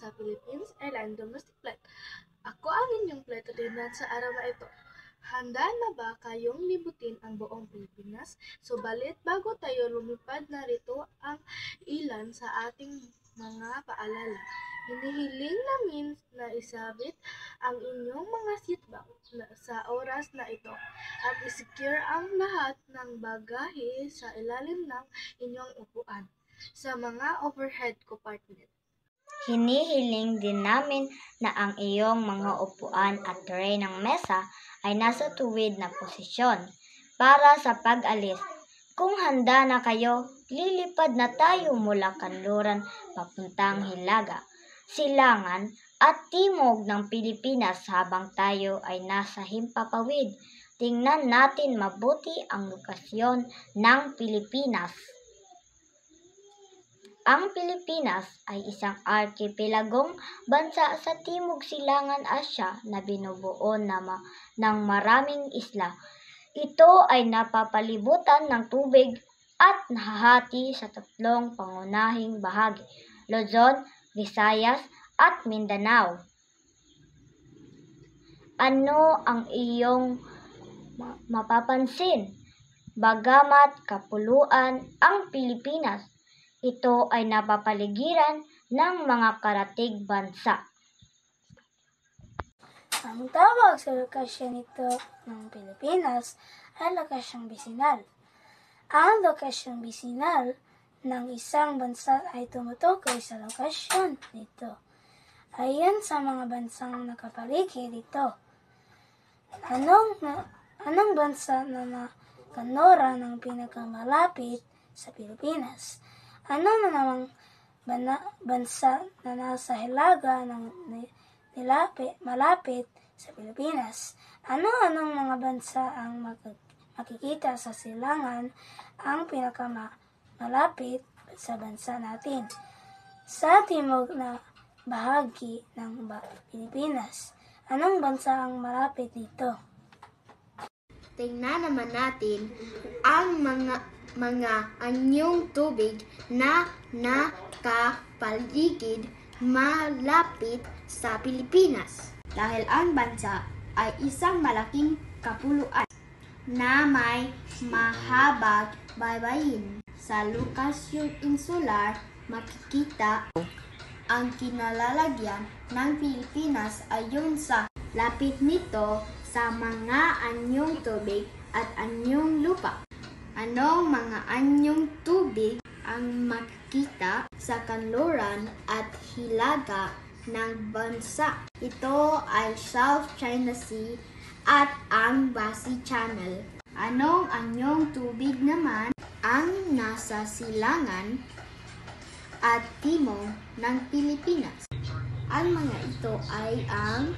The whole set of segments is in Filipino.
sa Philippines Airlines Domestic Flight. Ako ang inyong flight attendant sa araw na ito. Handa na ba kayong libutin ang buong Pilipinas? Subalit bago tayo lumipad, narito ang ilan sa ating mga paalala. Hinihiling namin na isabit ang inyong mga seatbelt sa oras na ito at isecure ang lahat ng bagahe sa ilalim ng inyong upuan sa mga overhead compartment. Hinihiling din namin na ang iyong mga upuan at tray ng mesa ay nasa tuwid na posisyon para sa pag-alis. Kung handa na kayo, lilipad na tayo mula Kanluran papuntang Hilaga, Silangan at Timog ng Pilipinas. Habang tayo ay nasa himpapawid, tingnan natin mabuti ang lokasyon ng Pilipinas. Ang Pilipinas ay isang arkipelagong bansa sa Timog Silangan Asya na binubuo ng maraming isla. Ito ay napapalibutan ng tubig at nahahati sa tatlong pangunahing bahagi: Luzon, Visayas at Mindanao. Ano ang iyong mapapansin? Bagamat kapuluan ang Pilipinas, ito ay napapaligiran ng mga karatig bansa. Ang tawag sa lokasyon nito ng Pilipinas ay lokasyong bisinal. Ang lokasyong bisinal ng isang bansa ay tumutukoy sa lokasyon nito ayon sa mga bansang nakapaligid dito. Anong bansa na kanlura ng pinakamalapit sa Pilipinas? Ano na namang bansa na nasa hilaga ng malapit sa Pilipinas? Ano-anong mga bansa ang makikita sa silangan ang pinakamalapit sa bansa natin? Sa timog na bahagi ng Pilipinas, anong bansa ang malapit dito? Tingnan naman natin ang mga anyong tubig na nakapaligid malapit sa Pilipinas. Dahil ang bansa ay isang malaking kapuluan na may mahabang baybayin. Sa lokasyong insular, makikita ang kinalalagyan ng Pilipinas ayon sa lapit nito sa mga anyong tubig at anyong lupa. Anong mga anyong tubig ang makikita sa kanluran at hilaga ng bansa? Ito ay South China Sea at ang Basi Channel. Anong anyong tubig naman ang nasa silangan at timog ng Pilipinas? Ang mga ito ay ang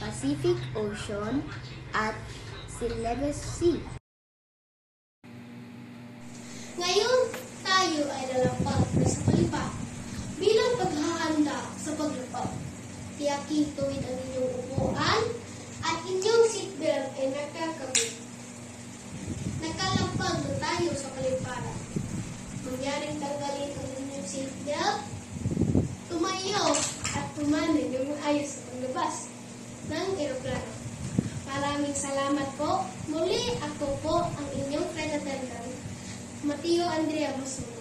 Pacific Ocean at Celebes Sea. Ngayon, tayo ay lalapag na sa palipad. Bilang paghahanda sa paglapag, tiyakin tuwid ang inyong upuan at inyong seatbelt ay nakakabit. Nakalapag na tayo sa paliparan. Mangyaring tanggalin ang inyong seatbelt, tumayo at tumanin yung ayos sa paglabas ng eroplano. Maraming salamat po. Muli ako po ang inyong flight attendant, Mateo Andrea Busuma.